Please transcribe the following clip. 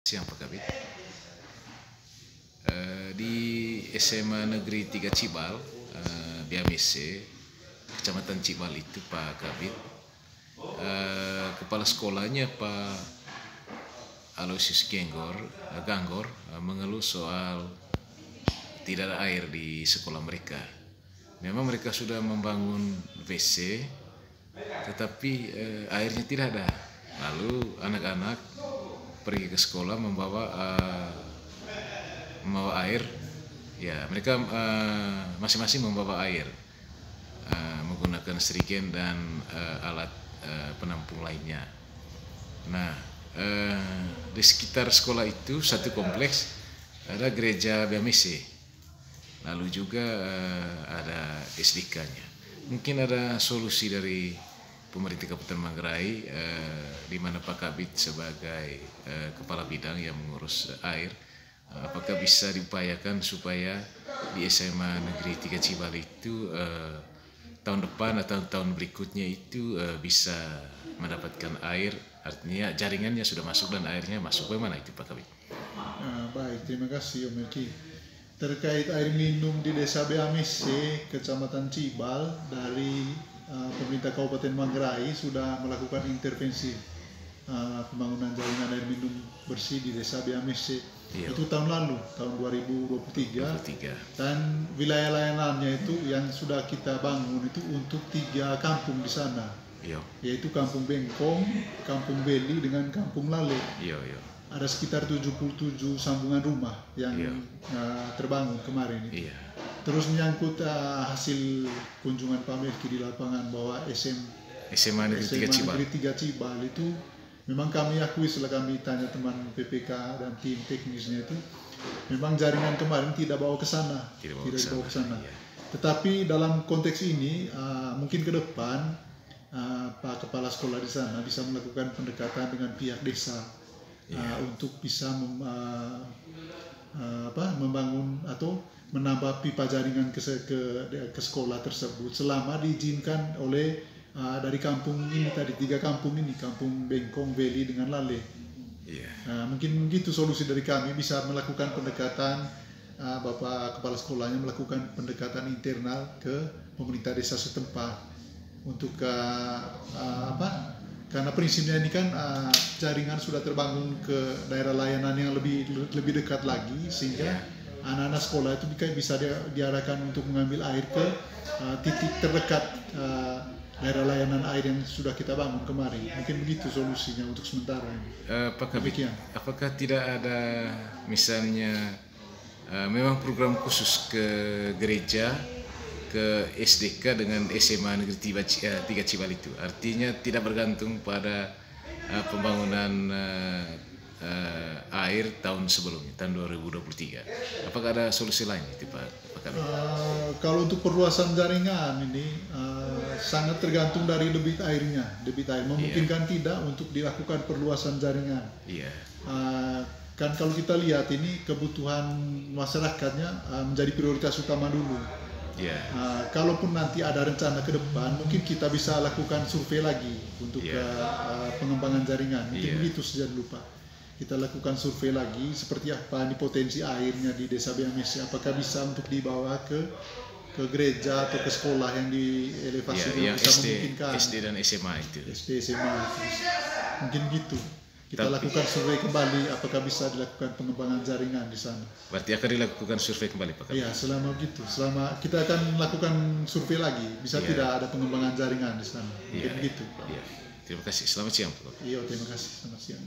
Siang Pak Kabit. Di SMA Negeri 3 Cibal, Biamese, Kecamatan Cibal itu Pak Kabit, kepala sekolahnya Pak Aloysius Ganggor mengeluh soal tidak ada air di sekolah mereka. Memang mereka sudah membangun WC, tetapi airnya tidak ada. Lalu anak-anak pergi ke sekolah membawa air. Ya, mereka masing-masing membawa air menggunakan srigen dan alat penampung lainnya. Nah, di sekitar sekolah itu satu kompleks ada gereja Biamese, lalu juga ada SDK-nya. Mungkin ada solusi dari pemerintah Kabupaten Manggarai, di mana Pak Kabit sebagai kepala bidang yang mengurus air, apakah bisa diupayakan supaya di SMA Negeri 3 Cibal itu tahun depan atau tahun berikutnya itu bisa mendapatkan air, artinya jaringannya sudah masuk dan airnya masuk. Bagaimana itu Pak Kabit? Baik, terima kasih Om Melki. Terkait air minum di Desa Biamese, Kecamatan Cibal, dari pemerintah Kabupaten Manggarai sudah melakukan intervensi pembangunan jaringan air minum bersih di Desa Biamese. Iya. Itu tahun lalu, tahun 2023. Dan wilayah layanannya itu yang sudah kita bangun itu untuk 3 kampung di sana. Iya. Yaitu Kampung Bengkong, Kampung Beli, dengan Kampung Lale. Iya. Ada sekitar 77 sambungan rumah yang terbangun kemarin itu. Iya. Terus menyangkut hasil kunjungan Pak Melki di lapangan bahwa SMA Negeri 3 Cibal itu memang kami akui setelah kami tanya teman PPK dan tim teknisnya itu, memang jaringan kemarin tidak bawa ke sana, tidak bawa ke sana. Iya. Tetapi dalam konteks ini mungkin ke depan Pak Kepala Sekolah di sana bisa melakukan pendekatan dengan pihak desa untuk bisa membangun atau menambah pipa jaringan ke sekolah tersebut selama diizinkan oleh dari kampung ini tadi, 3 kampung ini, Kampung Bengkong, Beli dengan Lale. Mungkin begitu solusi dari kami, bisa melakukan pendekatan, Bapak Kepala Sekolahnya melakukan pendekatan internal ke pemerintah desa setempat untuk karena prinsipnya ini kan jaringan sudah terbangun ke daerah layanan yang lebih dekat lagi, sehingga anak-anak sekolah itu bisa diarahkan untuk mengambil air ke titik terdekat daerah layanan air yang sudah kita bangun kemarin. Mungkin begitu solusinya untuk sementara ini. Pak Kabit, apakah tidak ada misalnya memang program khusus ke gereja, ke SDK dengan SMA Negeri 3 Cibal itu? Artinya tidak bergantung pada pembangunan air tahun sebelumnya, tahun 2023. Apakah ada solusi lain itu Pak Kabit? Kalau untuk perluasan jaringan ini sangat tergantung dari debit airnya. Debit air memungkinkan tidak untuk dilakukan perluasan jaringan. Kan kalau kita lihat ini kebutuhan masyarakatnya menjadi prioritas utama dulu. Kalaupun nanti ada rencana ke depan, mungkin kita bisa lakukan survei lagi untuk pengembangan jaringan. Mungkin begitu saja dulu Pak. Kita lakukan survei lagi seperti apa ini potensi airnya di Desa Biamese. Apakah bisa untuk dibawa ke gereja atau ke sekolah yang di elevasi yang bisa memungkinkan. SD dan SMA itu. SD, SMA itu. Mungkin gitu. Kita lakukan survei kembali apakah bisa dilakukan pengembangan jaringan di sana. Berarti akan dilakukan survei kembali Pak Kabit? Iya, selama kita akan lakukan survei lagi. Bisa tidak ada pengembangan jaringan di sana. Mungkin begitu Pak. Terima kasih. Selamat siang Pak. Iya, terima kasih. Selamat siang.